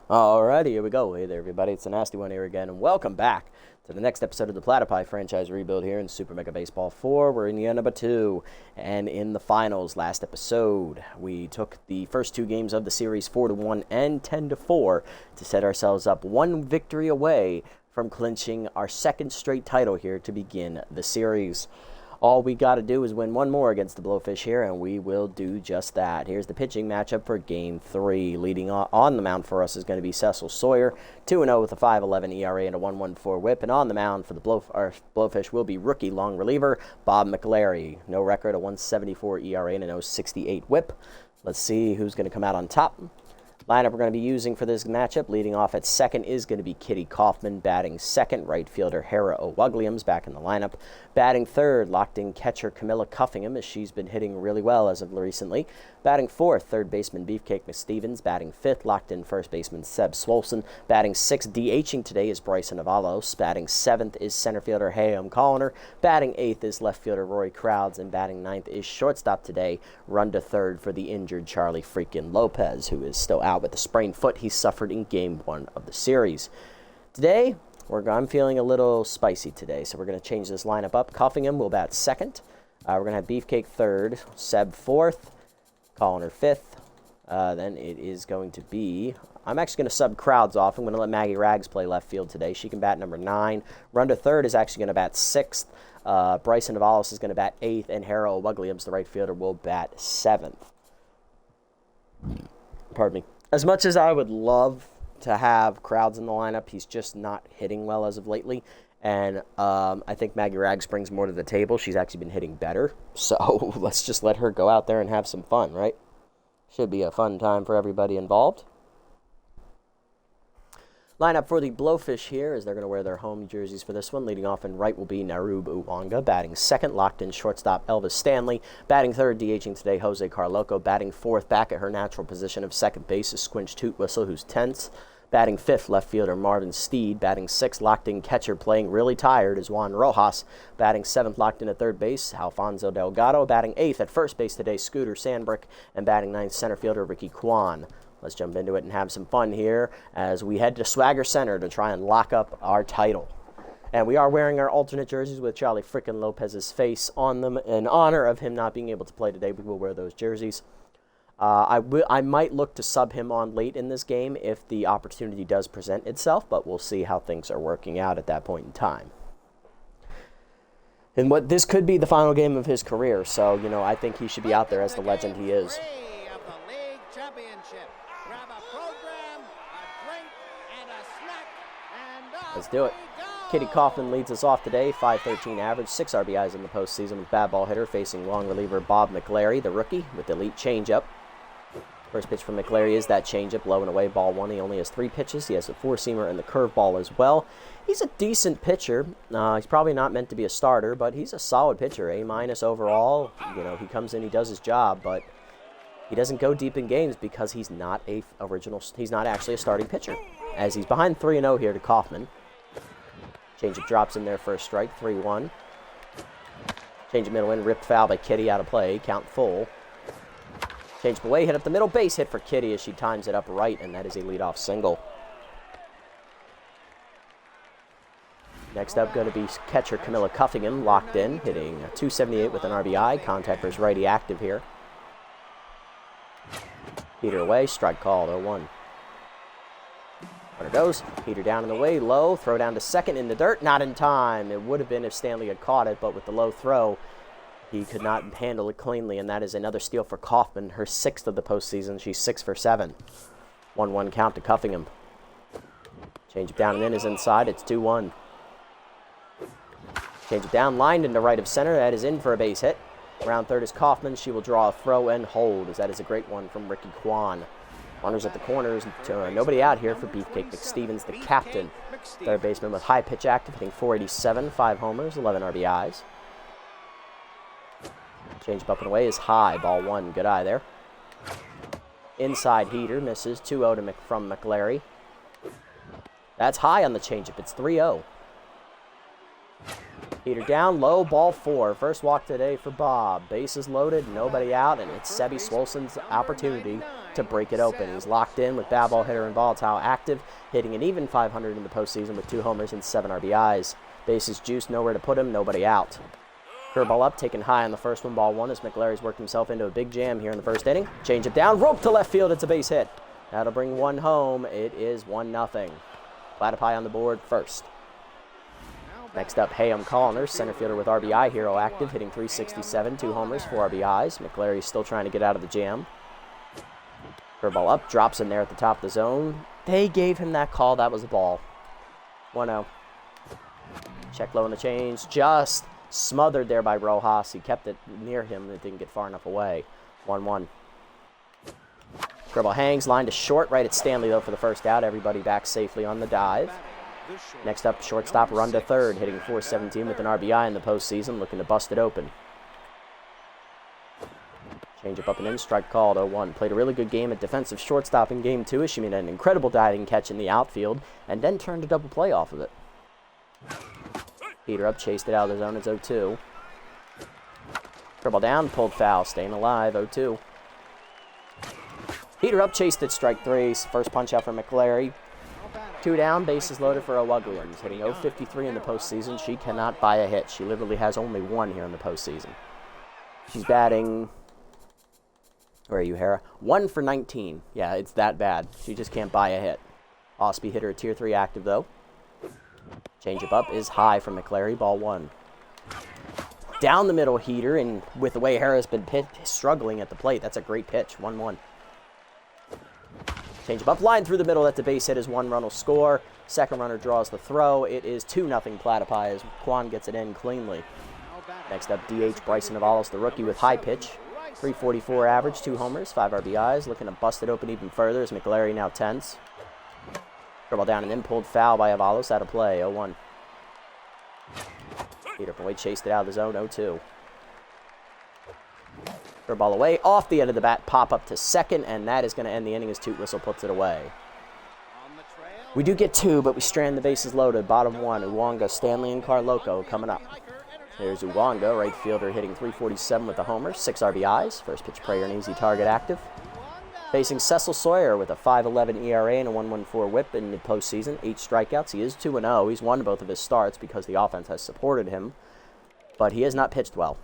Alrighty, here we go. Hey there, everybody. It's a nasty one here again, and welcome back to the next episode of the Platypi franchise rebuild here in Super Mega Baseball 4. We're in year number 2, and in the finals last episode, we took the first 2 games of the series 4-1 and 10-4 to set ourselves up 1 victory away from clinching our 2nd straight title here to begin the series. All we got to do is win 1 more against the Blowfish here, and we will do just that. Here's the pitching matchup for Game 3. Leading on the mound for us is going to be Cecil Sawyer, 2-0 with a 5.11 ERA and a 1.14 whip. And on the mound for the Blowfish will be rookie long reliever Bob McLary. No record, a 1.74 ERA and a 0.68 whip. Let's see who's going to come out on top. Lineup we're going to be using for this matchup, leading off at second, is going to be Kitty Kaufman. Batting second, right fielder Hera O'Wugliams back in the lineup. Batting third, locked-in catcher Camilla Cuffingham, as she's been hitting really well as of recently. Batting fourth, third baseman Beefcake McStevens. Batting fifth, locked-in first baseman Seb Swolson. Batting sixth, DHing today is Bryson Avalos. Batting seventh is center fielder Hayam Colliner. Batting eighth is left fielder Rory Crowds. And batting ninth is shortstop today, run to third for the injured Charlie freaking Lopez, who is still out with the sprained foot he suffered in Game 1 of the series. Today, I'm feeling a little spicy today, so we're going to change this lineup up. Cuffingham will bat second. We're going to have Beefcake third, Seb fourth, Colliner fifth. Then it is going to be... I'm actually going to sub Crowds off. I'm going to let Maggie Rags play left field today. She can bat number 9. Run to third is actually going to bat 6th. Bryson Avalos is going to bat 8th, and Hera O'Wugliams, the right fielder, will bat 7th. Pardon me. As much as I would love to have Crowds in the lineup, he's just not hitting well as of lately. And I think Maggie Rags brings more to the table. She's actually been hitting better. So let's just let her go out there and have some fun, right? Should be a fun time for everybody involved. Lineup for the Blowfish here is they're going to wear their home jerseys for this one. Leading off in right will be Narub Uwanga. Batting second, locked-in shortstop Elvis Stanley. Batting third, DHing today, Jose Carloco. Batting fourth, back at her natural position of second base is Squinch Tootwhistle, who's tense. Batting fifth, left fielder Marvin Steed. Batting sixth, locked-in catcher playing really tired is Juan Rojas. Batting seventh, locked-in at third base, Alfonso Delgado. Batting eighth at first base today, Scooter Sandbrick. And batting ninth, center fielder Ricky Kwan. Let's jump into it and have some fun here as we head to Swagger Center to try and lock up our title. And we are wearing our alternate jerseys with Charlie frickin' Lopez's face on them. In honor of him not being able to play today, we will wear those jerseys. I might look to sub him on late in this game if the opportunity does present itself, but we'll see how things are working out at that point in time. And this could be the final game of his career, so, I think he should be out there as the legend he is. Let's do it. Kitty Kaufman leads us off today, 5.13 average, 6 RBIs in the postseason with bad ball hitter facing long reliever Bob McLary, the rookie, with elite changeup. First pitch from McLary is that changeup, low and away, ball 1. He only has 3 pitches. He has a 4-seamer and the curveball as well. He's a decent pitcher. He's probably not meant to be a starter, but he's a solid pitcher, A- overall. He comes in, he does his job, but he doesn't go deep in games because he's not actually a starting pitcher. As he's behind 3-0 here to Kaufman. Changeup drops in there for a strike, 3-1. Changeup middle in, ripped foul by Kitty, out of play, count full. Changeup away, hit up the middle, base hit for Kitty as she times it up right, and that is a leadoff single. Next up, going to be catcher Camilla Cuffingham, locked in, hitting .278 with an RBI. Contact for his righty active here. Heater away, strike called, 0-1. Runner goes, heater down in the way, low, throw down to second in the dirt, not in time. It would have been if Stanley had caught it, but with the low throw, he could not handle it cleanly, and that is another steal for Kaufman, her 6th of the postseason. She's 6 for 7. 1-1 count to Cuffingham. Change it down and in is inside, it's 2-1. Change it down, lined into right of center, that is in for a base hit. Around third is Kaufman, she will draw a throw and hold, as that is a great one from Ricky Kwan. Runners at the corners, nobody out here for Beefcake McStevens, the captain. Third baseman with high pitch active, hitting .487, 5 homers, 11 RBIs. Change up and away is high, ball 1, good eye there. Inside heater, misses, 2-0 from McLary. That's high on the changeup, it's 3-0. Heater down, low, ball 4. First walk today for Bob. Bases loaded, nobody out, and it's Sebby Swolson's opportunity to break it open. He's locked in with bat ball hitter and volatile active, hitting an even .500 in the postseason with 2 homers and 7 RBIs. Bases juiced, nowhere to put him, nobody out. Curveball up, taken high on the first one, ball 1, as McLary's worked himself into a big jam here in the first inning. Change it down, rope to left field, it's a base hit. That'll bring 1 home. It is 1-0. Platypi on the board first. Next up, Hayam Connors, center fielder with RBI hero active, hitting .367, 2 homers, 4 RBIs. McLary's still trying to get out of the jam. Curveball up, drops in there at the top of the zone. They gave him that call. That was a ball. 1-0. Check low in the change. Just smothered there by Rojas. He kept it near him and it didn't get far enough away. 1-1. Curveball hangs, line to short, right at Stanley, though, for the first out. Everybody back safely on the dive. Next up, shortstop, run to third, hitting .417 with an RBI in the postseason, looking to bust it open. Change up and in, strike called, 0-1. Played a really good game at defensive shortstop in Game 2 as she made an incredible diving catch in the outfield and then turned a double play off of it. Heater up, chased it out of the zone, it's 0-2. Curveball down, pulled foul, staying alive, 0-2. Heater up, chased it, strike 3. First punch out for McLary. 2 down, bases loaded for O'Wuglians. Hitting .053 in the postseason. She cannot buy a hit. She literally has only 1 here in the postseason. She's batting... Where are you, Hera? 1 for 19. Yeah, it's that bad. She just can't buy a hit. Osby hit her a Tier 3 active, though. Changeup up is high from McLary. Ball 1. Down the middle, Heater, and with the way Hera's been struggling at the plate, that's a great pitch. 1-1. Changeup up, line through the middle. That's a base hit as 1 run will score. Second runner draws the throw. It is 2-0 Platypi as Quan gets it in cleanly. Next up, DH Bryson Avalos, the rookie with high pitch. .344 average, 2 homers, 5 RBIs. Looking to bust it open even further as McLary now tense. Curveball down and in, pulled foul by Avalos, out of play, 0-1. Peter Boyd chased it out of the zone, 0-2. Curveball away, off the end of the bat, pop up to second, and that is going to end the inning as Toot Whistle puts it away. We do get 2, but we strand the bases loaded. Bottom 1, Uwanga, Stanley, and Carloco coming up. There's Uwanga, right fielder, hitting .347 with a homer, 6 RBIs. First pitch prayer, an easy target active. Facing Cecil Sawyer with a 5.11 ERA and a 1.14 whip in the postseason. 8 strikeouts. He is 2-0. He's won both of his starts because the offense has supported him, but he has not pitched well.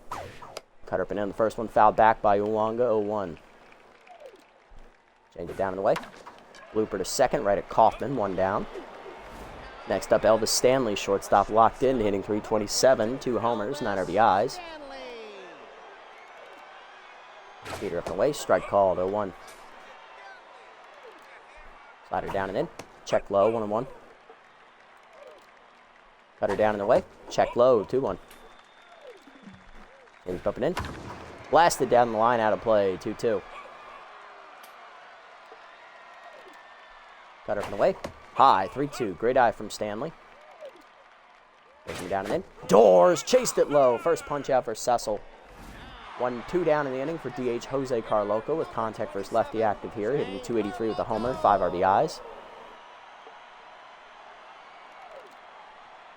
Cut up and in. The first one fouled back by Uwanga, 0-1. Change it down and away. Blooper to second, right at Kaufman, 1 down. Next up, Elvis Stanley, shortstop, locked in, hitting .327, 2 homers, 9 RBIs. Peter up and away, strike called, 0-1. Slider down and in, check low, 1-1. Cutter down and away, check low, 2-1. Change up and in. Blasted down the line, out of play, 2-2. Cutter up and away. High, 3-2. Great eye from Stanley. Taking down and in. Doors, chased it low. First punch out for Cecil. 1-2 down in the inning for DH Jose Carloco with contact versus lefty active here, hitting .283 with a homer, 5 RBIs.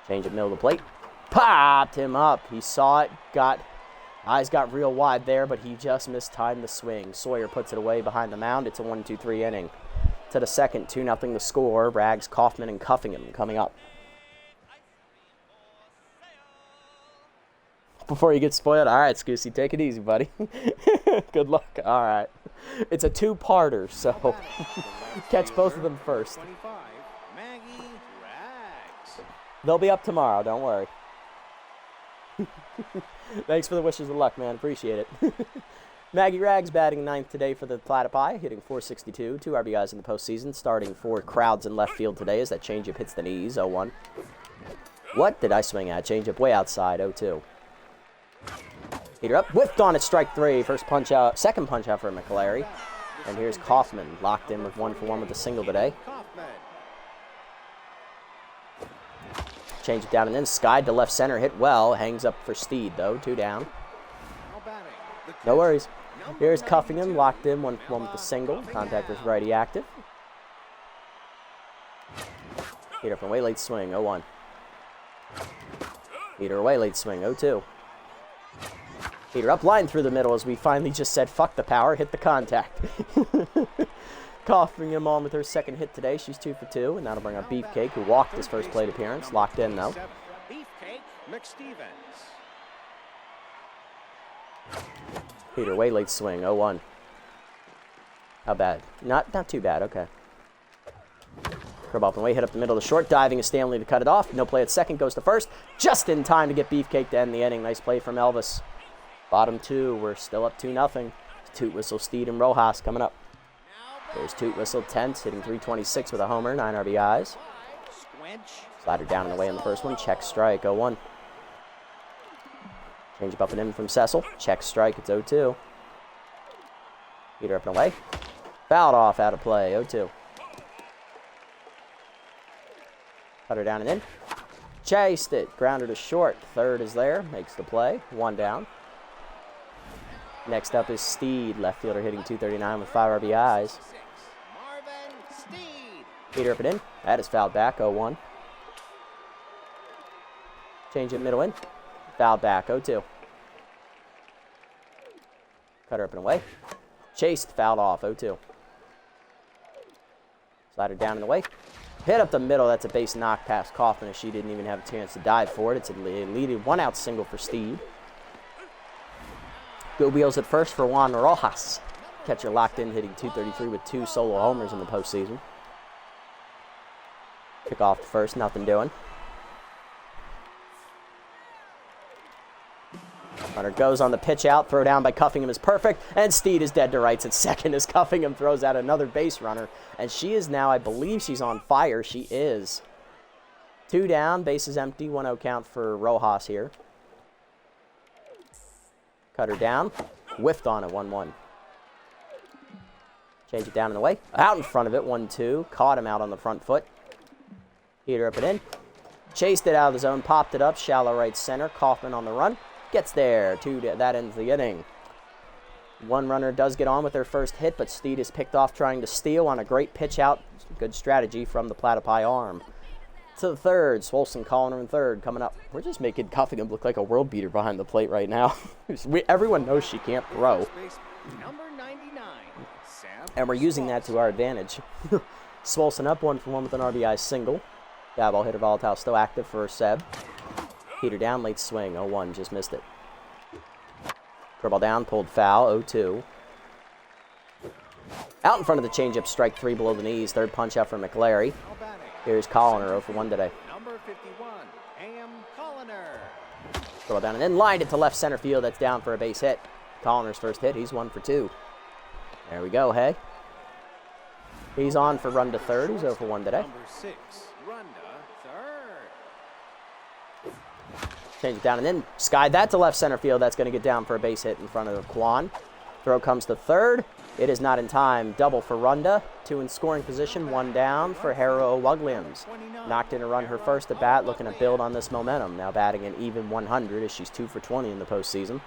Change at middle of the plate. Popped him up. He saw it, eyes got real wide there, but he just mistimed the swing. Sawyer puts it away behind the mound. It's a 1-2-3 inning. To the second, 2-0 the score. Rags, Kaufman, and Cuffingham coming up. Before you get spoiled, all right, Scoosy, take it easy, buddy. Good luck. All right. It's a 2-parter, so catch both of them first. They'll be up tomorrow, don't worry. Thanks for the wishes of luck, man. Appreciate it. Maggie Rags batting 9th today for the Platypi, hitting .462, 2 RBIs in the postseason, starting 4 crowds in left field today as that changeup hits the knees, 0-1. What did I swing at? Changeup way outside, 0-2. Heater up, whiffed on at strike 3. First punch out, second punch out for McLary. And here's Kaufman, locked in with 1-for-1 with a single today. Change it down and in, skied to left center, hit well, hangs up for Steed though, 2 down. No worries. Here's Cuffingham, locked in, 1-for-1 with a single. Contact with righty active. Heater up and way late swing, 0-1. Heater away, late swing, 0-2. Heater up, line through the middle as we finally just said, fuck the power, hit the contact. Coughing him on with her second hit today. She's 2 for 2, and that'll bring up Beefcake, who walked his first plate appearance. Locked in, though. Heater away, late swing, 0-1. How bad? Not too bad, okay. Curve off and away, hit up the middle of the short, diving is Stanley to cut it off. No play at second, goes to first. Just in time to get Beefcake to end the inning. Nice play from Elvis. Bottom 2, we're still up 2-0. Toot Whistle, Steed, and Rojas coming up. There's Toot Whistle, Tense, hitting 326 with a homer, 9 RBIs. Slider down and away in the first one, check strike, 0-1. Change up and in from Cecil, check strike, it's 0-2. Heater up and away. Fouled off, out of play, 0-2. Cutter down and in. Chased it, grounder to short, third is there, makes the play, 1 down. Next up is Steed, left fielder hitting 239 with 5 RBIs. Heater up and in. That is fouled back, 0-1. Change it middle in. Fouled back, 0-2. Cutter up and away. Chased, fouled off, 0-2. Slider down and away. Hit up the middle, that's a base knock past Kaufman as she didn't even have a chance to dive for it. It's a leading 1-out single for Steed. Good wheels at first for Juan Rojas. Catcher locked in, hitting 233 with 2 solo homers in the postseason. Pick off to first, nothing doing. Runner goes on the pitch out, throw down by Cuffingham is perfect, and Steed is dead to rights at second as Cuffingham throws out another base runner. And she is now, I believe she's on fire. She is. 2 down, bases empty, 1-0 count for Rojas here. Cutter down, whiffed on it, 1-1. Change it down and away. Out in front of it, 1-2. Caught him out on the front foot. Heater up and in. Chased it out of the zone, popped it up, shallow right center. Kaufman on the run. Gets there. 2, that ends the inning. 1 runner does get on with their first hit, but Steed is picked off trying to steal on a great pitch out. Good strategy from the Platypi arm. To the third, Swolson calling her in third, coming up. We're just making Cuffingham look like a world beater behind the plate right now. Everyone knows she can't throw. And we're using that to our advantage. Swolson up 1 for 1 with an RBI single. Ball hitter volatile still active for Seb. Heater down, late swing, 0-1, just missed it. Curveball down, pulled foul, 0-2. Out in front of the changeup, strike 3 below the knees. Third punch out for McLary. Here's Colliner, 0 for 1 today. Number 51, A.M. Colliner. Curveball down and then lined it to left center field. That's down for a base hit. Colliner's first hit, he's 1 for 2. There we go, hey. He's on for run to third. He's 0 for 1 today. Number 6, Runda, third. Change it down and then skied that to left center field. That's going to get down for a base hit in front of Kwan. Throw comes to third. It is not in time. Double for Runda. 2 in scoring position. 1 down for Harrow Williams. Knocked in a run her first at bat, looking to build on this momentum. Now batting an even 100 as she's 2 for 20 in the postseason.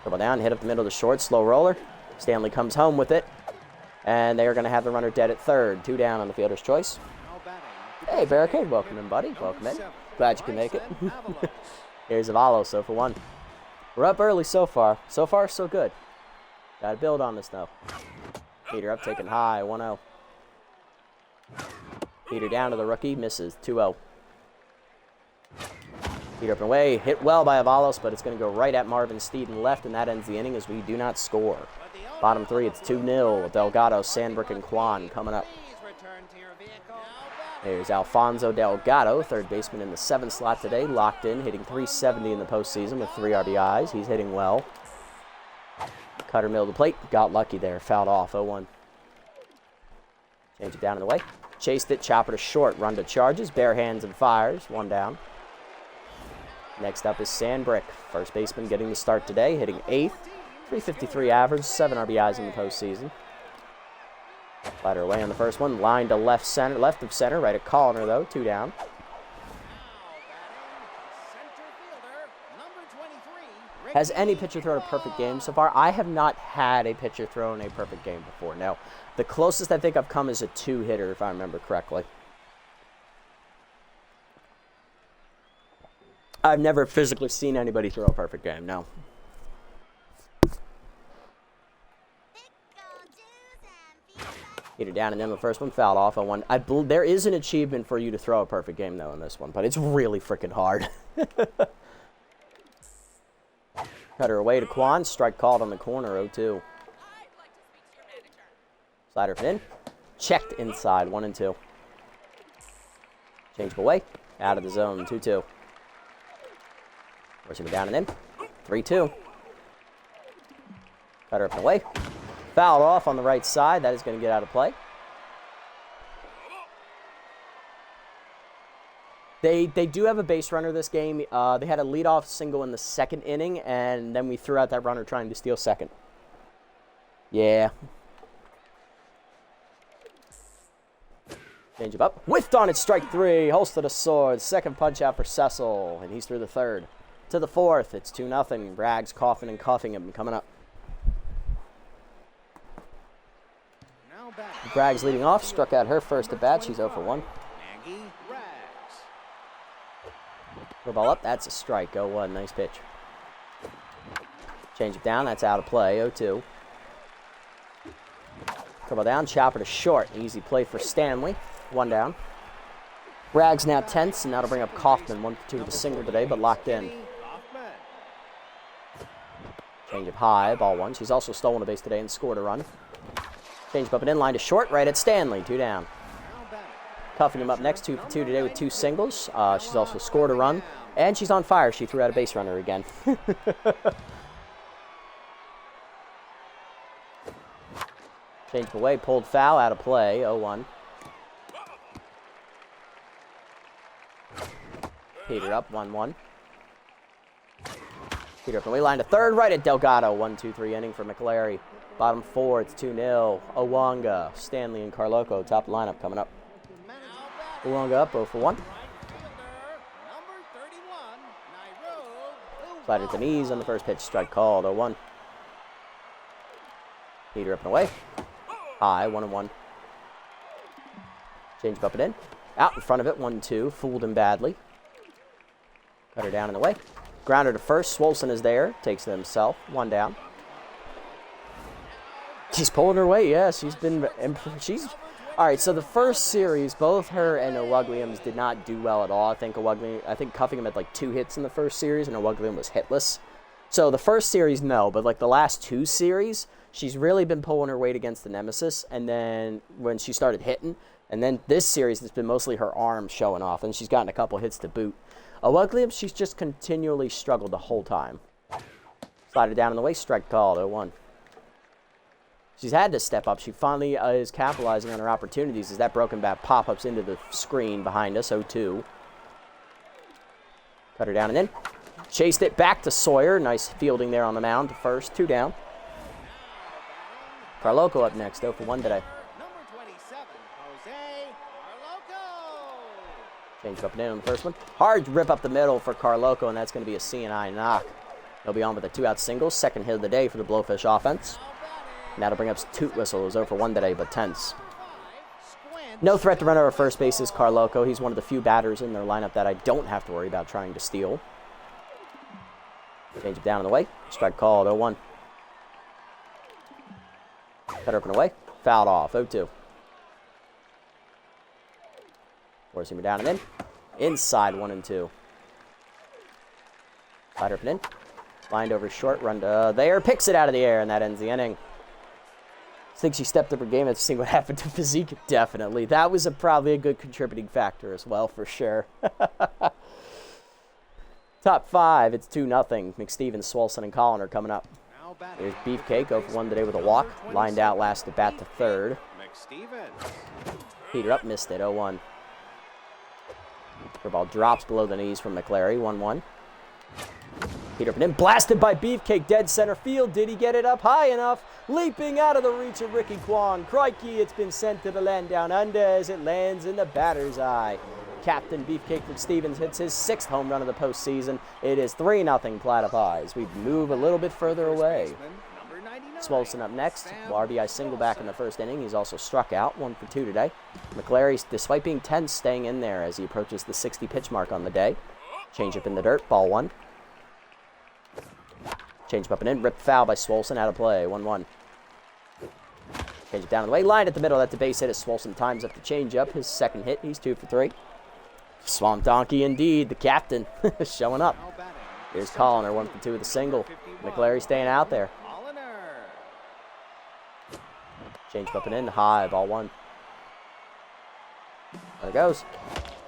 Dribble down, hit up the middle of the short, slow roller. Stanley comes home with it. And they are going to have the runner dead at third. 2 down on the fielder's choice. Hey, Barricade, welcome in, buddy. Welcome in. Glad you can make it. Here's Avalos, 0 for 1. We're up early so far. So far, so good. Got to build on this, though. Heater up, taking high, 1-0. Heater down to the rookie, misses, 2-0. Heater up and away, hit well by Avalos, but it's going to go right at Marvin Steed and left, and that ends the inning as we do not score. Bottom 3, it's 2-0. Delgado, Sandbrick, and Kwan coming up. There's Alfonso Delgado, third baseman in the 7th slot today, locked in, hitting 370 in the postseason with 3 RBIs. He's hitting well. Cutter middle of the plate, got lucky there, fouled off, 0-1. Change it down in the way. Chased it, chopper to short, run to charges, bare hands and fires, 1 down. Next up is Sandbrick, first baseman getting the start today, hitting 8th, 353 average, 7 RBIs in the postseason. Slider away on the first one, line to left center, left of center, right at Colliner though, 2 down. Has any pitcher thrown a perfect game so far? I have not had a pitcher thrown a perfect game before. No. The closest I think I've come is a 2-hitter, if I remember correctly. I've never physically seen anybody throw a perfect game, no. Hit it down and then the first one fouled off on one. There is an achievement for you to throw a perfect game, though, in this one, but it's really freaking hard. Cutter away to Quan. Strike called on the corner, 0-2. Slider in. Checked inside, 1-2. Change away. Out of the zone, 2-2. Forcing it down and in. 3-2. Cutter up and away. Fouled off on the right side. That is going to get out of play. They do have a base runner this game. They had a leadoff single in the second inning, and then we threw out that runner trying to steal second. Yeah. Change it up. Whiffed on it, strike 3. Holster the sword. Second punch out for Cecil, and he's through the third. To the fourth, it's 2-0. Braggs coughing and coughing him coming up. Braggs leading off, struck out her first at bat. She's 0 for 1. Throw ball up, that's a strike. 0-1, nice pitch. Change it down, that's out of play. 0-2. Throw ball down, chopper to short. Easy play for Stanley. 1 down. Braggs now tense, and that'll bring up Kaufman. 1 for 2 with a single today, but locked in. Change up high, ball 1. She's also stolen a base today and scored a run. Change up and in line to short, right at Stanley, 2 down. Cuffing him up next, 2 for 2 today with 2 singles. She's also scored a run, and she's on fire. She threw out a base runner again. Change away, pulled foul, out of play, 0-1. Peter up, 1-1. Peter up the way line to third, right at Delgado. 1-2-3 inning for McLary. Bottom 4, it's 2-0. Owanga, Stanley, and Carloco, top lineup coming up. Owanga up, 0 for 1. Slider to knees on the first pitch, strike called, 0-1. Peter up and away. High, 1-1. Change up and in. Out in front of it, 1-2. Fooled him badly. Cutter down and away. Grounder to first. Swolson is there. Takes it himself. 1 down. She's pulling her weight. Yeah, she's all right. So the first series, both her and O'Wugliams did not do well at all. I think Cuffing had like 2 hits in the first series, and O'Wugliam was hitless. So the first series, no, but like the last 2 series, she's really been pulling her weight against the nemesis. And then when she started hitting, and then this series, it's been mostly her arm showing off, and she's gotten a couple hits to boot. O'Wugliam, she's just continually struggled the whole time. Slider down in the way, strike called, 0-1. She's had to step up. She finally is capitalizing on her opportunities as that broken bat pop-ups into the screen behind us, 0-2. Cut her down and in. Chased it back to Sawyer. Nice fielding there on the mound to first. 2 down. Carloco up next, 0 for 1 today. Change up and in on the first one. Hard rip up the middle for Carloco, and that's going to be a C&I knock. He'll be on with a 2-out single. Second hit of the day for the Blowfish offense. And that'll bring up Toot Whistle, who's 0 for 1 today, but tense. No threat to run over first base is Carloco. He's one of the few batters in their lineup that I don't have to worry about trying to steal. Change it down in the way. Strike called, 0-1. Cut up and away. Fouled off, 0-2. Forcing him down and in. Inside, 1-2. Slider up and in. Lined over short, run to there. Picks it out of the air, and that ends the inning. I think she stepped up her game. Let's see what happened to Physique. Definitely. That was probably a good contributing factor as well, for sure. Top 5, it's 2-0. McStevens, Swolson, and Collin are coming up. There's Beefcake, 0 for 1 today with a walk. Lined out last at bat to third. Peter up, missed it, 0-1. The ball drops below the knees from McLary, 1-1. Peter up and in, blasted by Beefcake, dead center field. Did he get it up high enough? Leaping out of the reach of Ricky Kwan. Crikey, it's been sent to the land down under as it lands in the batter's eye. Captain Beefcake McStevens hits his 6th home run of the postseason. It is 3-0 Platypis. We move a little bit further away. Swolson up next. RBI single back in the first inning. He's also struck out, 1 for 2 today. McLary, despite being tense, staying in there as he approaches the 60 pitch mark on the day. Change up in the dirt, ball 1. Change up and in, ripped foul by Swolson, out of play, 1-1. Change it down the way, line at the middle, that's a base hit as Swolson times up the change up. His second hit, he's 2 for 3. Swamp Donkey indeed, the captain, showing up. Here's Colliner, 1 for 2 with a single. McLary staying out there. Change up and in, high, ball 1. There it goes.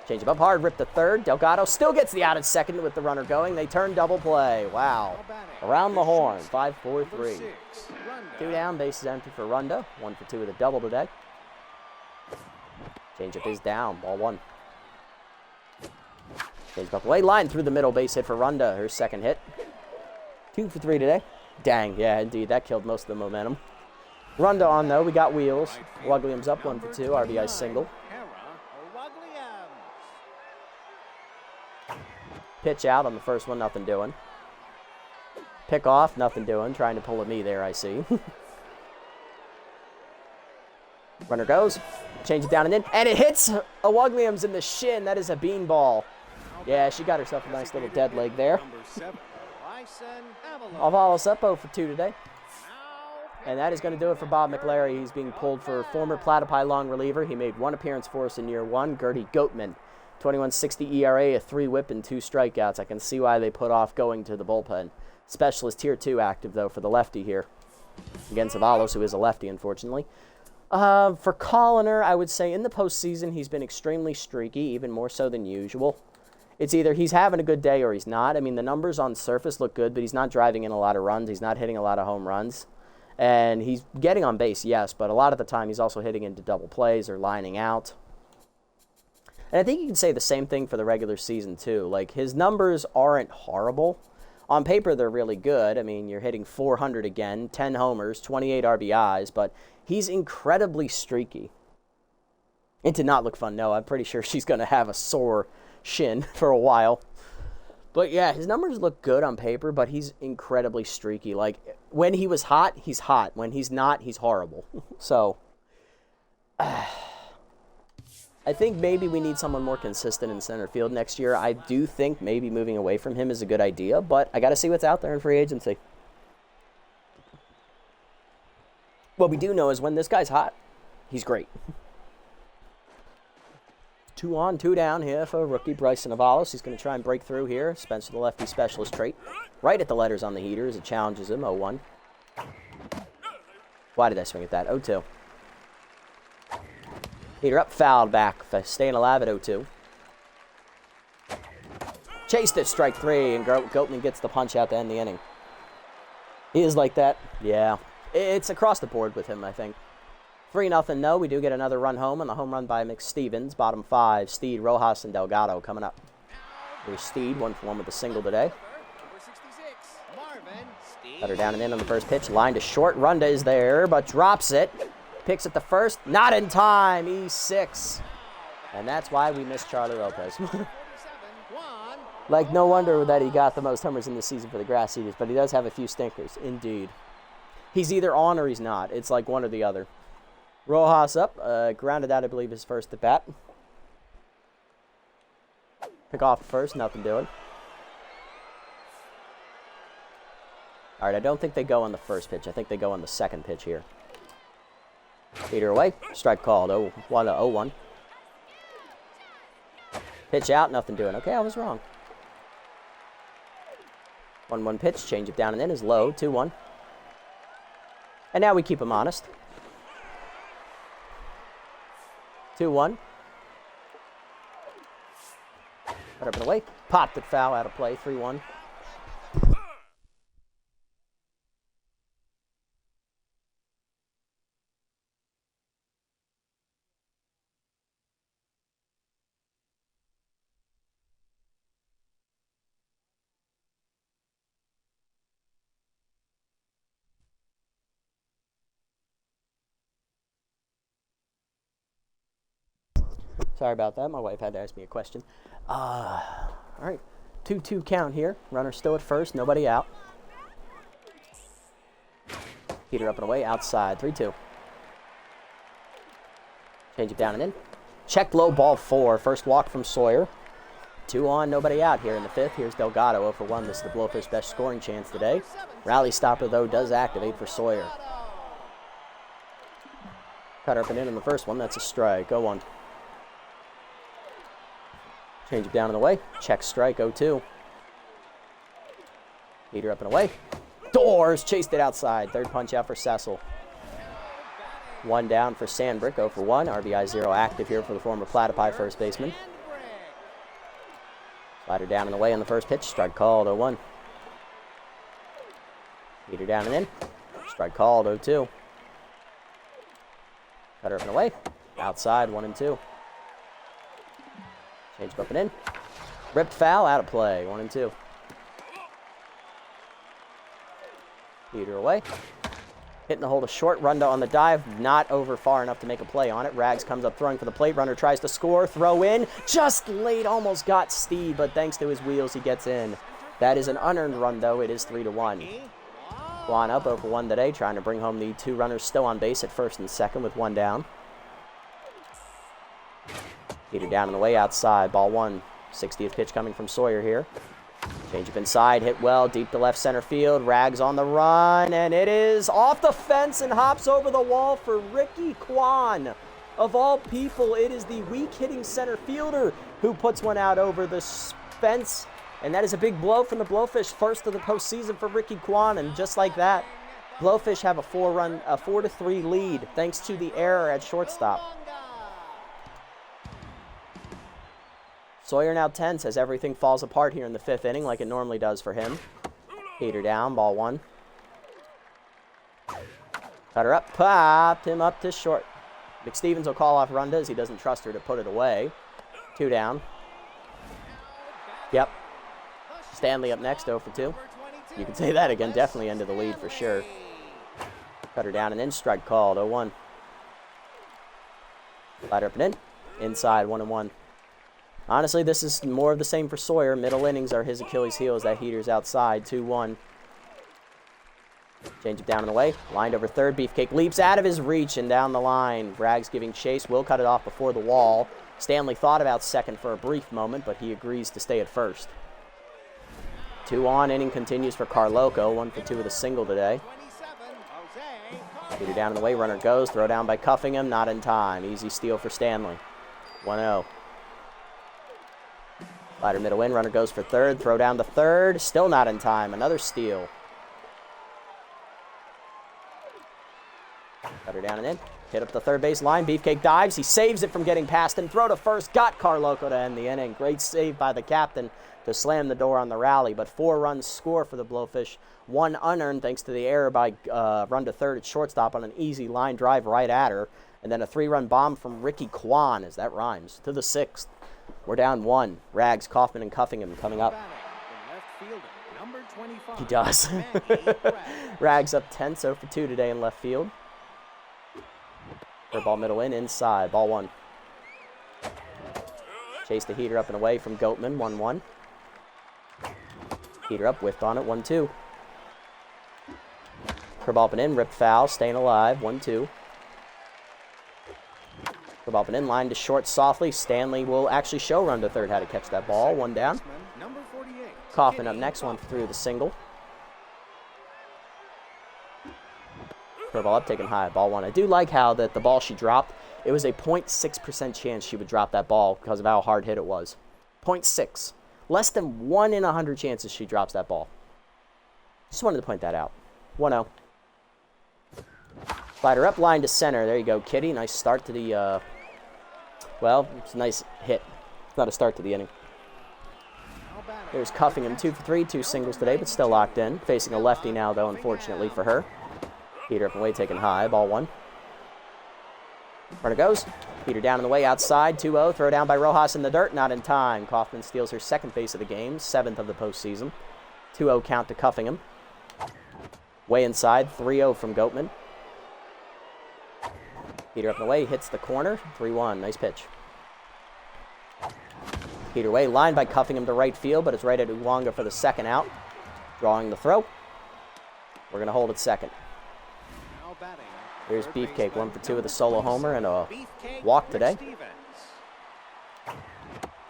Change up hard, rip the third. Delgado still gets the out at second with the runner going. They turn double play. Wow. Around the horn, 5-4-3. 2 down, bases empty for Runda. 1 for 2 with a double today. Change up is down, ball 1. Change up away, line through the middle, base hit for Runda. Her second hit. 2 for 3 today. Dang, yeah, indeed, that killed most of the momentum. Runda on though, we got wheels. Williams up 1 for 2, RBI single. Pitch out on the first one, nothing doing. Pick off, nothing doing. Trying to pull a me there, I see. Runner goes. Change it down and in. And it hits a Williams in the shin. That is a beanball. Yeah, she got herself a nice little dead leg there. Alvalos up 0 for 2 today. And that is going to do it for Bob McLary. He's being pulled for former Platypi long reliever. He made 1 appearance for us in year 1. Gertie Goatman. 21.60 ERA, a 3 whip, and 2 strikeouts. I can see why they put off going to the bullpen. Specialist tier 2 active, though, for the lefty here. Against Avalos, who is a lefty, unfortunately. For Colliner, I would say in the postseason, he's been extremely streaky, even more so than usual. It's either he's having a good day or he's not. I mean, the numbers on surface look good, but he's not driving in a lot of runs. He's not hitting a lot of home runs. And he's getting on base, yes, but a lot of the time he's also hitting into double plays or lining out. And I think you can say the same thing for the regular season, too. Like, his numbers aren't horrible. On paper, they're really good. I mean, you're hitting 400 again, 10 homers, 28 RBIs, but he's incredibly streaky. It did not look fun, no. I'm pretty sure she's going to have a sore shin for a while. But, yeah, his numbers look good on paper, but he's incredibly streaky. Like, when he was hot, he's hot. When he's not, he's horrible. So, I think maybe we need someone more consistent in center field next year. I do think maybe moving away from him is a good idea, but I got to see what's out there in free agency. What we do know is when this guy's hot, he's great. 2 on, 2 down here for rookie Bryson Avalos. He's going to try and break through here. Spencer the lefty specialist trait. Right at the letters on the heater as it challenges him. 0-1. Why did I swing at that? 0-2. Heater up, fouled back. Staying alive at 0-2. Chased it, strike 3, and Goatman gets the punch out to end the inning. He is like that. Yeah. It's across the board with him, I think. 3-0, no. We do get another run home on the home run by McStevens. Bottom 5, Steed, Rojas, and Delgado coming up. Here's Steed, 1 for 1 with a single today. Cutter down and in on the first pitch. Line to short. Runda is there, but drops it. Picks at the first. Not in time. E6. And that's why we miss Charlie Lopez. Like, no wonder that he got the most homers in the season for the Grass Eaters, but he does have a few stinkers. Indeed. He's either on or he's not. It's like one or the other. Rojas up. Grounded out, I believe, his first at bat. Pick off first. Nothing doing. All right, I don't think they go on the first pitch. I think they go on the second pitch here. Heater away. Strike called. 0-1. Pitch out. Nothing doing. Okay, I was wrong. 1-1 pitch. Change it down and in is low. 2-1. And now we keep him honest. 2-1. Cut up and away. Popped it foul out of play. 3-1. Sorry about that. My wife had to ask me a question. All right. 2-2 count here. Runner still at first. Nobody out. Heater up and away. Outside. 3-2. Change it down and in. Check low, ball 4. First walk from Sawyer. 2 on, nobody out here in the 5th. Here's Delgado 0 for 1. This is the Blowfish best scoring chance today. Rally stopper, though, does activate for Sawyer. Cutter up and in on the first one. That's a strike. 0-1. Change it down and away. Check strike. 0-2. Heater up and away. Doors chased it outside. Third punch out for Cecil. 1 down for Sandbrick. 0 for 1. RBI 0 active here for the former Platypi first baseman. Slider down and away on the first pitch. Strike called. 0-1. Heater down and in. Strike called. 0-2. Cutter up and away. Outside. 1-2. Change up and in. Ripped foul. Out of play. 1-2. Heater away. Hitting the hold of short. Runda on the dive. Not over far enough to make a play on it. Rags comes up throwing for the plate. Runner tries to score. Throw in. Just late. Almost got Steve, but thanks to his wheels, he gets in. That is an unearned run, though. It is 3-1. Juan up 0 for 1 today, trying to bring home the 2 runners still on base at first and second with 1 down. Heater down and away outside. Ball 1. 60th pitch coming from Sawyer here. Change up inside, hit well, deep to left center field. Rags on the run, and it is off the fence and hops over the wall for Ricky Kwan. Of all people, it is the weak-hitting center fielder who puts one out over the fence. And that is a big blow from the Blowfish, first of the postseason for Ricky Kwan. And just like that, Blowfish have a 4-3 lead, thanks to the error at shortstop. Sawyer now tense as everything falls apart here in the 5th inning like it normally does for him. Heater down, ball 1. Cutter up, popped him up to short. McStevens will call off Runda as he doesn't trust her to put it away. 2 down. Yep. Stanley up next, 0 for 2. You can say that again, definitely end of the lead for sure. Cutter down and in, strike called, 0-1. Slider up and in, inside, 1-1. Honestly, this is more of the same for Sawyer. Middle innings are his Achilles heels. That heater's outside, 2-1. Change it down and away. Lined over third. Beefcake leaps out of his reach and down the line. Rags giving chase. Will cut it off before the wall. Stanley thought about second for a brief moment, but he agrees to stay at first. 2 on. Inning continues for Carloco. 1 for 2 with a single today. Heater down and away. Runner goes. Throw down by Cuffingham. Not in time. Easy steal for Stanley. 1-0. Slider middle in, runner goes for third, throw down to third, still not in time, another steal. Cutter down and in, hit up the third base line, Beefcake dives, he saves it from getting past him, throw to first, got Carloco to end the inning. Great save by the captain to slam the door on the rally, but 4 runs score for the Blowfish, 1 unearned thanks to the error by run to third at shortstop on an easy line drive right at her, and then a 3-run bomb from Ricky Kwan, as that rhymes, to the 6th. We're down 1. Rags, Kaufman, and Cuffingham coming up. He does. Rags up 10, 0 for 2 today in left field. Third ball middle in, inside, ball 1. Chase the heater up and away from Goatman, 1-1. Heater up, whiffed on it, 1-2. Curveball up and in, ripped foul, staying alive, 1-2. Curveball up and in, line to short softly. Stanley will actually show run to third how to catch that ball, 1 down. Kaufman up next, 1 through the single. Curveball up, taken high, ball 1. I do like how that the ball she dropped, it was a 0.6% chance she would drop that ball because of how hard hit it was. 0.6. Less than 1 in 100 chances she drops that ball. Just wanted to point that out. 1-0. Slider up, line to center. There you go, Kitty. Nice start to the, well, it's a nice hit. It's not a start to the inning. There's Cuffingham, 2 for 3, 2 singles today, but still locked in. Facing a lefty now, though, unfortunately for her. Heater up and away, taken high, ball 1. Runner goes. Heater down and away, outside, 2-0. Throw down by Rojas in the dirt, not in time. Kaufman steals her 2nd base of the game, 7th of the postseason. 2-0 count to Cuffingham. Way inside, 3-0 from Goatman. Heater up and away, hits the corner, 3-1, nice pitch. Heater away, line by Cuffingham to right field, but it's right at Uwanga for the 2nd out. Drawing the throw. We're going to hold it 2nd. Here's Beefcake, 1 for 2 with a solo homer and a walk today.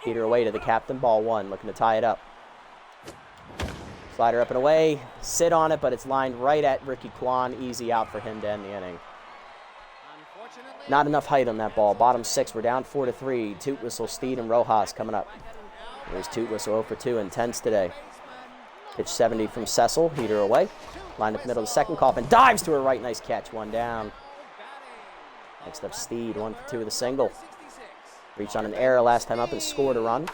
Heater away to the captain. Ball 1, looking to tie it up. Slider up and away. Sit on it, but it's lined right at Ricky Kwan. Easy out for him to end the inning. Not enough height on that ball. Bottom 6, we're down 4-3. Toot Whistle, Steed, and Rojas coming up. There's Toot Whistle 0 for 2, intense today. Pitch 70 from Cecil. Heater away. Lined up middle of the second. Coffin dives to her right. Nice catch. 1 down. Next up, Steed. 1 for 2 with a single. Reached on an error last time up and scored a run.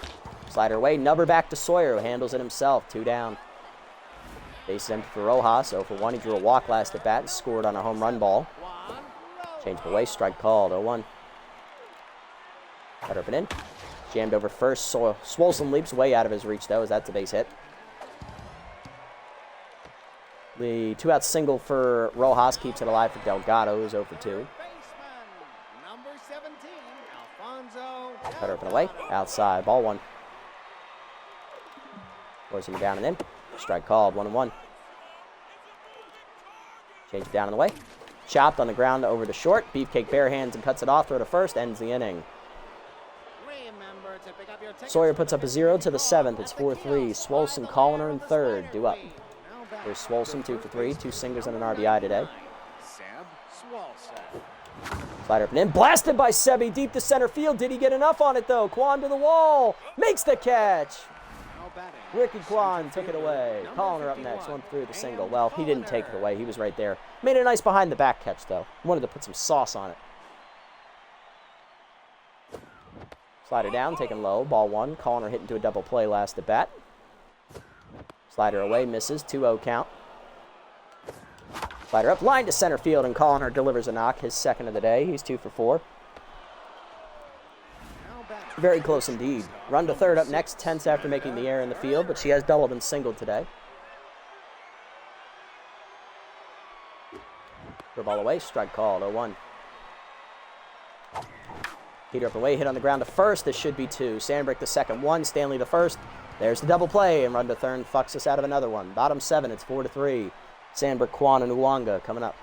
Slider away. Nubber back to Sawyer, who handles it himself. 2 down. Base is empty for Rojas. 0 for 1. He drew a walk last at bat and scored on a home run ball. Change of away. Strike called. 0-1. Cut up and in. Jammed over first. Swolson leaps way out of his reach, though, as that's a base hit. The 2-out single for Rojas keeps it alive for Delgado, who's 0 for 2. Cut up and away. Outside. Ball 1. Force him down and in. Strike called. 1-1. Change it down and away. Chopped on the ground over to short. Beefcake bare hands and cuts it off. Throw to first. Ends the inning. Sawyer puts up a 0 to the 7th. It's 4-3. Swolson, Colliner in third. Due up. There's Swolson, 2 for 3. 2 singles and an RBI today. Slider up and in. Blasted by Sebi deep to center field. Did he get enough on it, though? Kwan to the wall. Makes the catch. Ricky Kwan took it away. Colliner up next. 1 through the single. Well, he didn't take it away. He was right there. Made a nice behind-the-back catch, though. Wanted to put some sauce on it. Slider down, taken low. Ball 1. Colliner hit into a double play last at bat. Slider away, misses. 2-0 count. Slider up, line to center field, and Colliner delivers a knock, his second of the day. He's 2 for 4. Very close indeed. Run to third up next, tense after making the error in the field, but she has doubled and singled today. Throw ball away, strike called, 0-1. Heater up away, hit on the ground to first. This should be 2. Sandbrick the second, 1. Stanley the first. There's the double play, and run to third fucks us out of another one. Bottom 7, it's 4-3. Sandbrick, Kwan, and Uwanga coming up.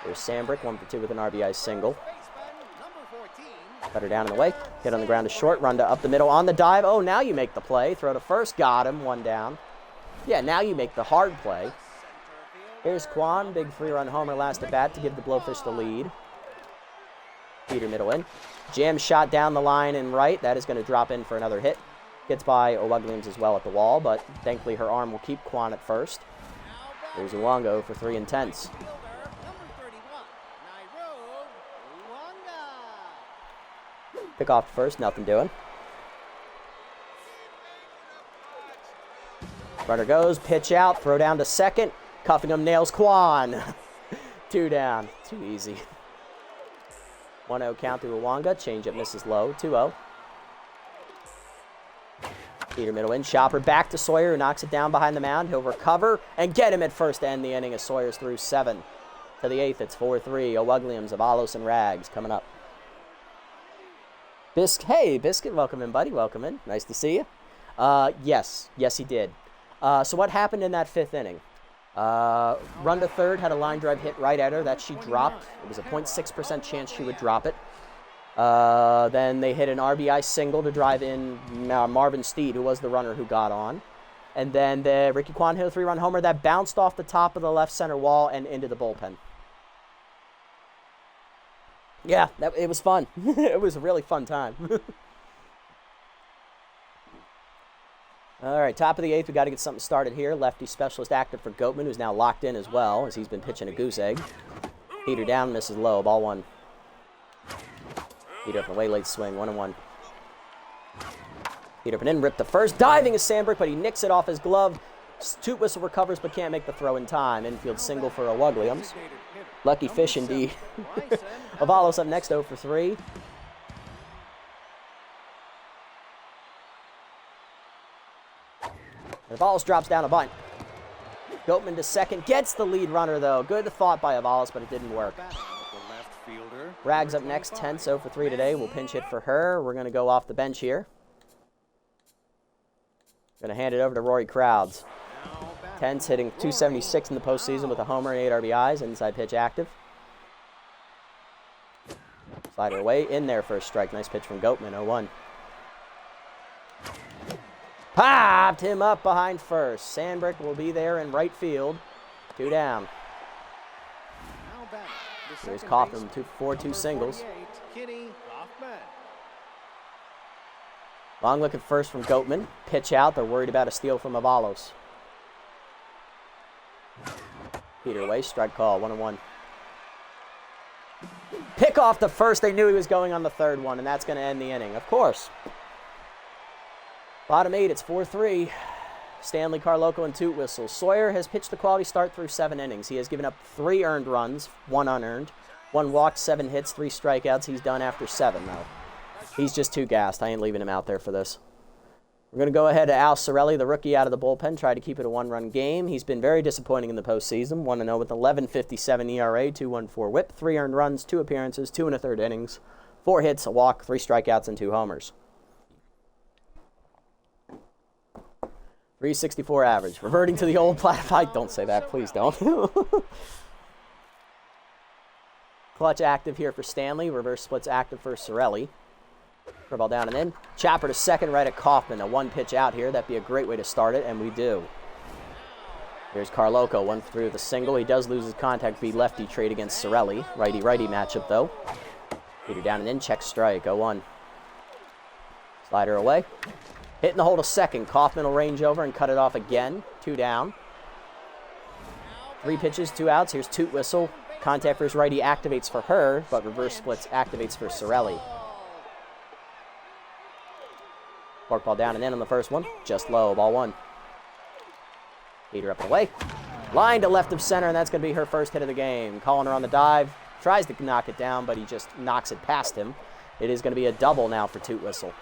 There's Sandbrick, 1 for 2 with an RBI single. Cut her down in the way. Hit on the ground to short. Run to up the middle on the dive. Oh, now you make the play. Throw to first. Got him. 1 down. Yeah, now you make the hard play. Here's Kwan. Big 3-run homer last at bat to give the Blowfish the lead. Peter middle in. Jam shot down the line and right. That is going to drop in for another hit. Gets by O'Wugliams as well at the wall, but thankfully her arm will keep Kwan at first. There's Uwanga for 3 intense. Pick off first, nothing doing. Runner goes, pitch out, throw down to second. Cuffingham nails Kwan. 2 down, too easy. 1-0 count to Uwanga. Changeup misses low, 2-0. Peter middle in, Chopper back to Sawyer, who knocks it down behind the mound. He'll recover and get him at first to end the inning as Sawyer's through 7. To the 8th, it's 4-3. O'Wugliams, Avalos, and Rags coming up. Hey, Biscuit, welcome in, buddy. Welcome in. Nice to see you. Yes, he did. So what happened in that 5th inning? Run to third, had a line drive hit right at her that she dropped. It was a 0.6% chance she would drop it. Then they hit an RBI single to drive in Marvin Steed, who was the runner who got on. And then Ricky Kwan hit a 3-run homer that bounced off the top of the left center wall and into the bullpen. Yeah, it was fun. It was a really fun time. All right, top of the 8th, we got to get something started here. Lefty specialist active for Goatman, who's now locked in as well, as he's been pitching a goose egg. Heater down, misses low, ball 1. Heater up and away, late swing, 1-1. Heater up and in, ripped the first, diving is Sandbrick, but he nicks it off his glove. Toot Whistle recovers, but can't make the throw in time. Infield single for O'Wugliams. Lucky fish indeed. Avalos up next, 0 for 3. And Avalos drops down a bunt. Goatman to second, gets the lead runner though. Good thought by Avalos, but it didn't work. Rags up next, tense, 0 for 3 today. We'll pinch hit for her. We're going to go off the bench here. Going to hand it over to Rory Crowds. Tense hitting 276 in the postseason with a homer and 8 RBIs. Inside pitch active. Slider away, in there for a strike. Nice pitch from Goatman, 0-1. Popped him up behind first. Sandbrick will be there in right field. 2 down. Here's Kaufman, 2 singles. Long look at first from Goatman. Pitch out. They're worried about a steal from Avalos. Peter away. Strike call. 1-1. Pick off the first. They knew he was going on the third one, and that's going to end the inning. Of course. Bottom 8. It's 4-3. Stanley, Carloco, and Toot Whistle. Sawyer has pitched the quality start through 7 innings. He has given up 3 earned runs, 1 unearned, 1 walk, 7 hits, 3 strikeouts. He's done after 7, though. He's just too gassed. I ain't leaving him out there for this. We're going to go ahead to Al Sorelli, the rookie out of the bullpen, try to keep it a 1-run game. He's been very disappointing in the postseason. 1-0 with 11.57 ERA, 2.14 whip, 3 earned runs, 2 appearances, 2 1/3 innings, 4 hits, a walk, 3 strikeouts, and 2 homers. 364 average. Reverting to the old Platypi. Don't say that, please don't. Clutch active here for Stanley. Reverse splits active for Sorelli. Curveball down and in. Chopper to second, right at Kaufman. A 1 pitch out here. That'd be a great way to start it, and we do. Here's Carloco, 1 through with a single. He does lose his contact speed lefty trade against Sorelli. Righty-righty matchup, though. Peter down and in. Check strike. 0-1. Slider away. Hitting the hole to second. Kaufman will range over and cut it off again. 2 down. 3 pitches, 2 outs. Here's Toot Whistle. Contact for his righty activates for her, but reverse splits activates for Sorelli. Forkball down and in on the first one. Just low. Ball 1. Peter up and away. Line to left of center, and that's going to be her first hit of the game. Calling her on the dive. Tries to knock it down, but he just knocks it past him. It is going to be a double now for Toot Whistle.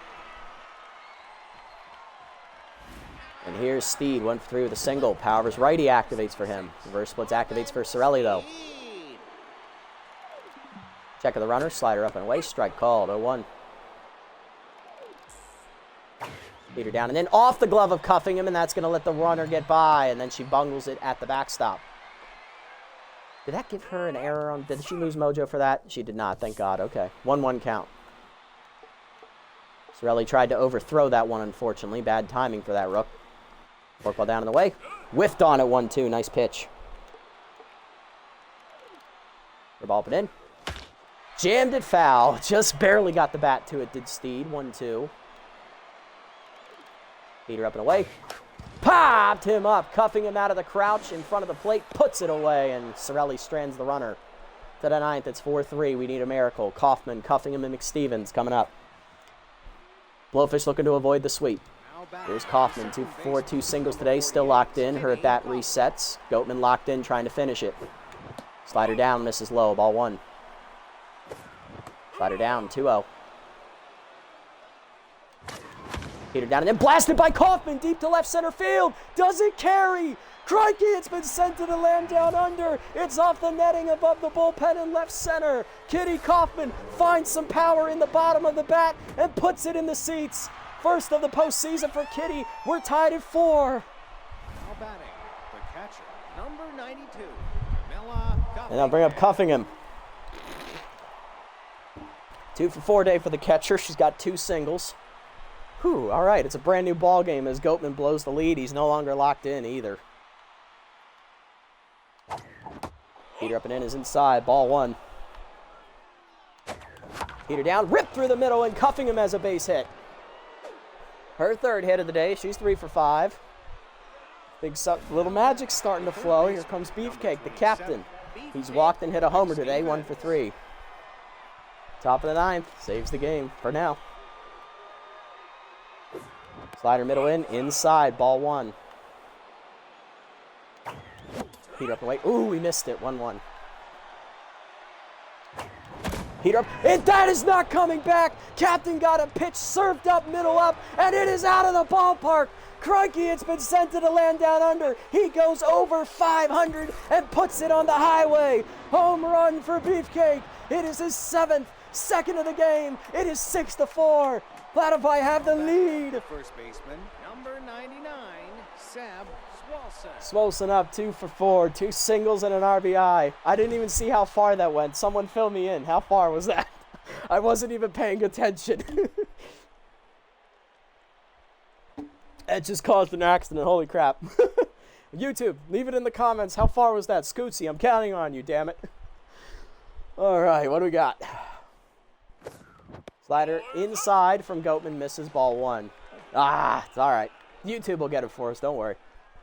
And here's Steed, 1 for 3 with a single. Powers righty activates for him. Reverse splits activates for Sorelli, though. Check of the runner. Slider up and away. Strike called. 0-1. Peter down and in. Off the glove of Cuffingham, and that's going to let the runner get by. And then she bungles it at the backstop. Did that give her an error on... Did she lose mojo for that? She did not. Thank God. Okay. 1-1 count. Sorelli tried to overthrow that one, unfortunately. Bad timing for that rook. Forkball down in the way. Whiffed on at 1-2. Nice pitch. Ball up and in. Jammed it foul. Just barely got the bat to it, did Steed. 1-2. Peter up and away. Popped him up. Cuffing him out of the crouch in front of the plate. Puts it away, and Sorelli strands the runner. To the 9th, it's 4-3. We need a miracle. Kaufman, Cuffingham, and McStevens coming up. Blowfish looking to avoid the sweep. Here's Kaufman, 2 for 4, 2 singles today, still locked in. Her at bat resets. Goatman locked in, trying to finish it. Slider down, misses low, ball 1. Slider down, 2-0. Peter down and then blasted by Kaufman, deep to left center field. Doesn't carry. Crikey, it's been sent to the land down under. It's off the netting above the bullpen in left center. Kitty Kaufman finds some power in the bottom of the bat and puts it in the seats. First of the postseason for Kitty. We're tied at 4. Now batting, the catcher, number 92, Mela Cuffingham. And I'll bring up Cuffingham. 2 for 4 day for the catcher. She's got 2 singles. Whew, all right, it's a brand new ball game as Goatman blows the lead. He's no longer locked in either. Peter up and in is inside. Ball 1. Peter down, ripped through the middle, and Cuffingham has a base hit. Her 3rd hit of the day. She's 3 for 5. Little magic's starting to flow. Here comes Beefcake, the captain. He's walked and hit a homer today, 1 for 3. Top of the 9th, saves the game for now. Slider middle in, inside, ball 1. Peter up and away. Ooh, we missed it, 1-1. Peter up, and that is not coming back. Captain got a pitch served up, middle up, and it is out of the ballpark. Crikey, it's been sent to the land down under. He goes over 500 and puts it on the highway. Home run for Beefcake. It is his 7th, 2nd of the game. It is 6-4. Platypi have the lead. First baseman, number 99, Seb Swolson. Swolson up 2 for 4, 2 singles and an RBI. I didn't even see how far that went. Someone fill me in. How far was that? I wasn't even paying attention. It just caused an accident. Holy crap. YouTube, leave it in the comments. How far was that? Scootsy, I'm counting on you, damn it. All right, what do we got? Slider inside from Goatman, misses ball one. Ah, it's all right. YouTube will get it for us, don't worry.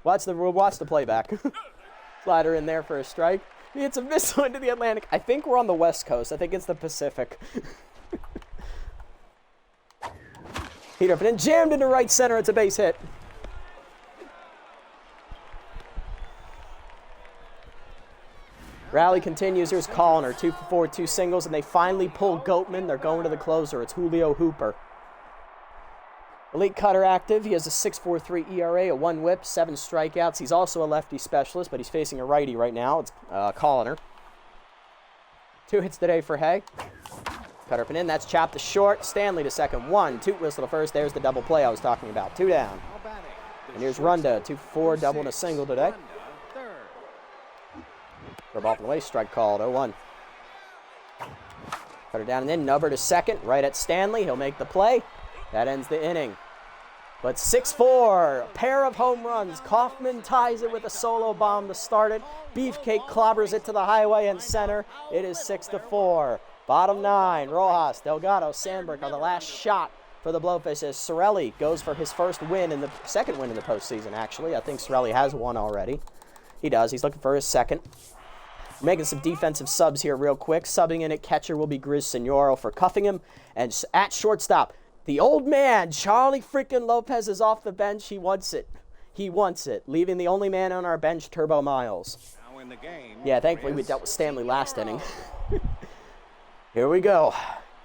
Watch the playback. Slider in there for a strike. It's a missile into the Atlantic. I think we're on the West Coast. I think it's the Pacific. Heat up and then jammed into right center. It's a base hit. Rally continues. Here's Colliner, 2 for 4, 2 singles, and they finally pull Goatman. They're going to the closer. It's Julio Hooper. Elite cutter active. He has a 6.43 ERA, a 1 whip, 7 strikeouts. He's also a lefty specialist, but he's facing a righty right now. It's Colliner. 2 hits today for Hay. Cutter up and in. That's chopped to short. Stanley to second. 1, 2 whistle to first. There's the double play I was talking about. 2 down. And here's Runda, 2 for 4, double and a single today. For ball from the way, strike called, 0-1. Cutter down and in, Nubber to second, right at Stanley. He'll make the play. That ends the inning. But 6-4, a pair of home runs. Kaufman ties it with a solo bomb to start it. Beefcake clobbers it to the highway and center. It is 6-4. Bottom 9, Rojas, Delgado, Sandberg are the last shot for the Blowfish as Cirelli goes for his second win in the postseason, actually. I think Cirelli has one already. He does. He's looking for his second. Making some defensive subs here real quick. Subbing in at catcher will be Grizz Senoro for cuffing him. And at shortstop, the old man, Charlie freaking Lopez, is off the bench. He wants it. He wants it. Leaving the only man on our bench, Turbo Miles. Now in the game, Yeah, thankfully we dealt with Stanley last inning. Here we go.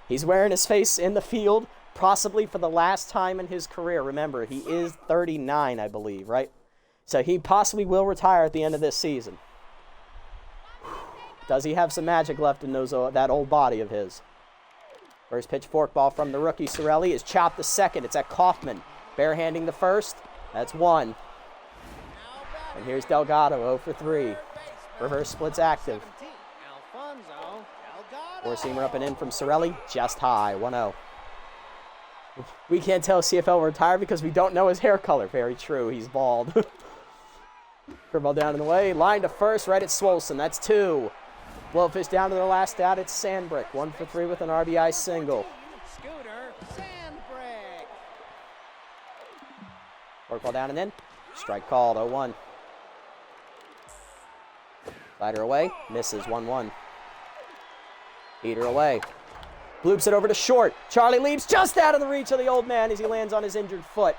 He's wearing his face in the field, possibly for the last time in his career. Remember, he is 39, I believe, right? So he possibly will retire at the end of this season. Does he have some magic left in that old body of his? First pitch forkball from the rookie Cirelli is chopped to second. It's at Kaufman. Barehanding the first. That's 1. And here's Delgado, 0 for 3. Reverse splits active. Four-seamer up and in from Cirelli. Just high, 1-0. We can't tell CFL will retire because we don't know his hair color. Very true, he's bald. Curveball down in the way. Line to first, right at Swolson. That's 2. Blowfish down to their last out. It's Sandbrick. 1 for 3 with an RBI single. Scooter, Sandbrick. Forkball down and in. Strike called, 0-1. Slider away. Misses, 1-1. Heater away. Bloops it over to short. Charlie leaps just out of the reach of the old man as he lands on his injured foot.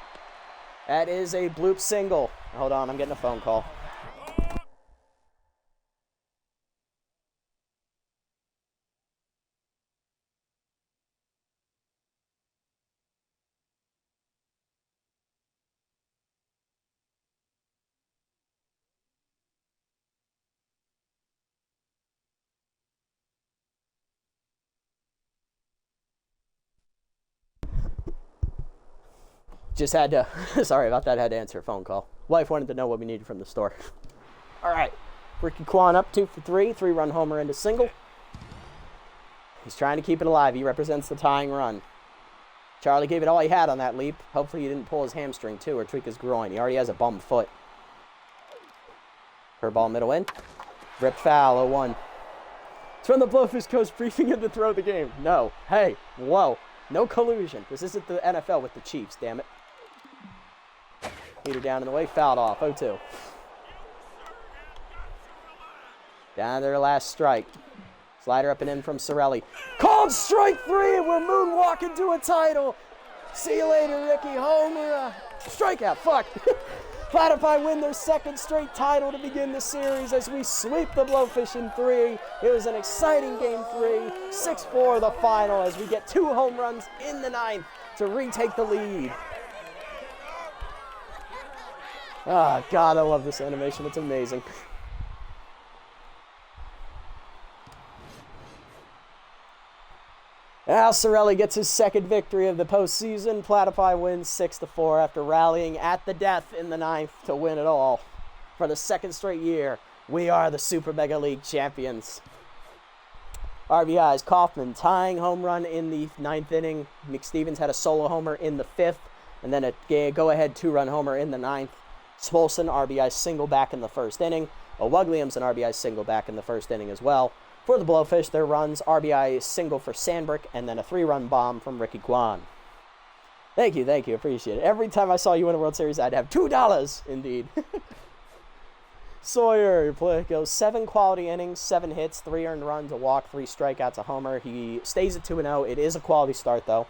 That is a bloop single. Hold on, I'm getting a phone call. Just had to, sorry about that, had to answer a phone call. Wife wanted to know what we needed from the store. All right, Ricky Kwan up 2 for 3, 3-run homer into single. He's trying to keep it alive. He represents the tying run. Charlie gave it all he had on that leap. Hopefully he didn't pull his hamstring too or tweak his groin. He already has a bum foot. Curveball middle in. Ripped foul, 0-1. It's from the Blowfish coach briefing him to throw the game. No. Hey, whoa. No collusion. This isn't the NFL with the Chiefs, damn it. Heater down in the way, fouled off, 0-2. Down to their last strike. Slider up and in from Cirelli. Called strike 3, and we're moonwalking to a title. See you later, Ricky. Homer. Strikeout, fuck. Platypi win their second straight title to begin the series as we sweep the Blowfish in 3. It was an exciting game 3. 6-4 the final as we get 2 home runs in the 9th to retake the lead. Ah, God, I love this animation. It's amazing. Now Cirelli gets his second victory of the postseason. Platypi wins 6-4 after rallying at the death in the 9th to win it all. For the second straight year, we are the Super Mega League champions. RBIs, Kaufman tying home run in the 9th inning. McStevens had a solo homer in the 5th. and then a go-ahead 2-run homer in the 9th. Swolson, RBI single back in the first inning. Williams, an RBI single back in the first inning as well. For the Blowfish, their runs, RBI single for Sandbrick, and then a 3-run bomb from Ricky Kwan. Thank you, appreciate it. Every time I saw you win a World Series, I'd have $2, indeed. Sawyer goes 7 quality innings, 7 hits, 3 earned runs, a walk, 3 strikeouts, a homer. He stays at 2-0. It is a quality start, though.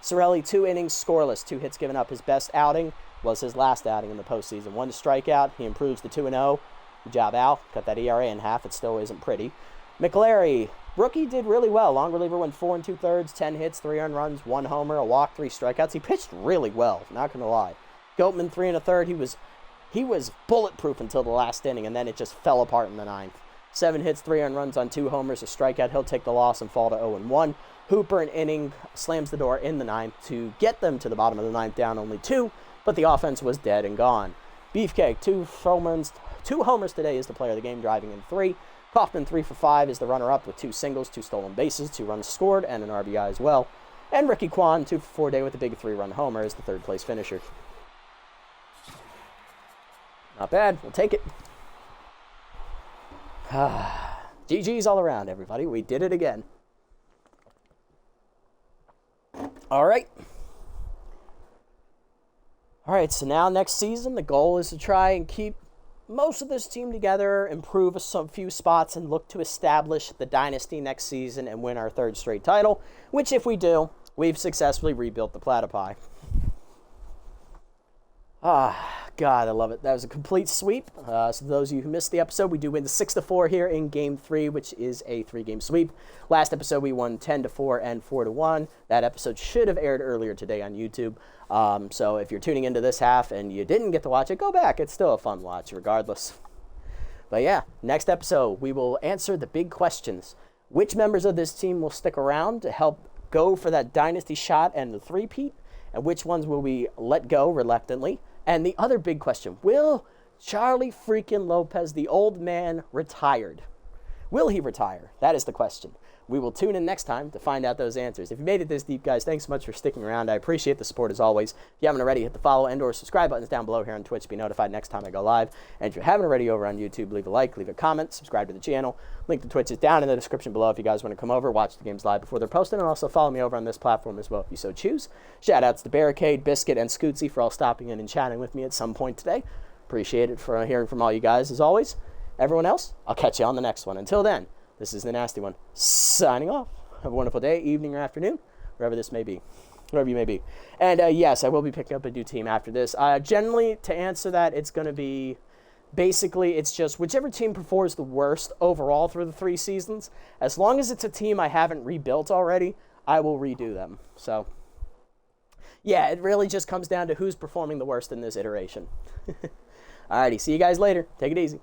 Sorelli, 2 innings, scoreless, 2 hits given up. His best outing was his last outing in the postseason. 1 strikeout. He improves to 2-0. Good job, Al. Cut that ERA in half. It still isn't pretty. McLary, rookie, did really well. Long reliever went 4 2/3, 10 hits, 3 earned runs, 1 homer, a walk, 3 strikeouts. He pitched really well, not going to lie. Goatman, 3 1/3. He was bulletproof until the last inning, and then it just fell apart in the 9th. 7 hits, 3 earned runs on 2 homers, a strikeout. He'll take the loss and fall to 0-1. Hooper, an inning, slams the door in the 9th to get them to the bottom of the 9th, down only 2, but the offense was dead and gone. Beefcake, 2 homers today, is the player of the game, driving in 3. Kaufman, 3 for 5, is the runner-up with 2 singles, 2 stolen bases, 2 runs scored, and an RBI as well. And Ricky Kwan, 2 for 4 day with a big 3-run homer, is the 3rd-place finisher. Not bad. We'll take it. GG's all around, everybody. We did it again. All right. So now next season, the goal is to try and keep most of this team together, improve some few spots, and look to establish the dynasty next season and win our 3rd straight title, which if we do, we've successfully rebuilt the Platypi. God, I love it. That was a complete sweep. So those of you who missed the episode, we do win 6-4 here in Game 3, which is a 3-game sweep. Last episode, we won 10-4 and 4-1. That episode should have aired earlier today on YouTube. So if you're tuning into this half and you didn't get to watch it, go back. It's still a fun watch regardless. But yeah, next episode, we will answer the big questions. Which members of this team will stick around to help go for that dynasty shot and the three-peat? And which ones will we let go reluctantly? And the other big question, will Charlie freaking Lopez, the old man, retired? Will he retire? That is the question. We will tune in next time to find out those answers. If you made it this deep, guys, thanks so much for sticking around. I appreciate the support as always. If you haven't already, hit the follow and or subscribe buttons down below here on Twitch to be notified next time I go live. And if you haven't already over on YouTube, leave a like, leave a comment, subscribe to the channel. Link to Twitch is down in the description below if you guys want to come over, watch the games live before they're posted, and also follow me over on this platform as well if you so choose. Shout outs to Barricade, Biscuit, and Scootsy for all stopping in and chatting with me at some point today. Appreciate it for hearing from all you guys as always. Everyone else, I'll catch you on the next one. Until then, this is the Nasty One, signing off. Have a wonderful day, evening, or afternoon, wherever this may be, wherever you may be. And yes, I will be picking up a new team after this. Generally, to answer that, it's going to be, basically, it's just whichever team performs the worst overall through the 3 seasons. As long as it's a team I haven't rebuilt already, I will redo them. So, yeah, it really just comes down to who's performing the worst in this iteration. Alrighty, see you guys later. Take it easy.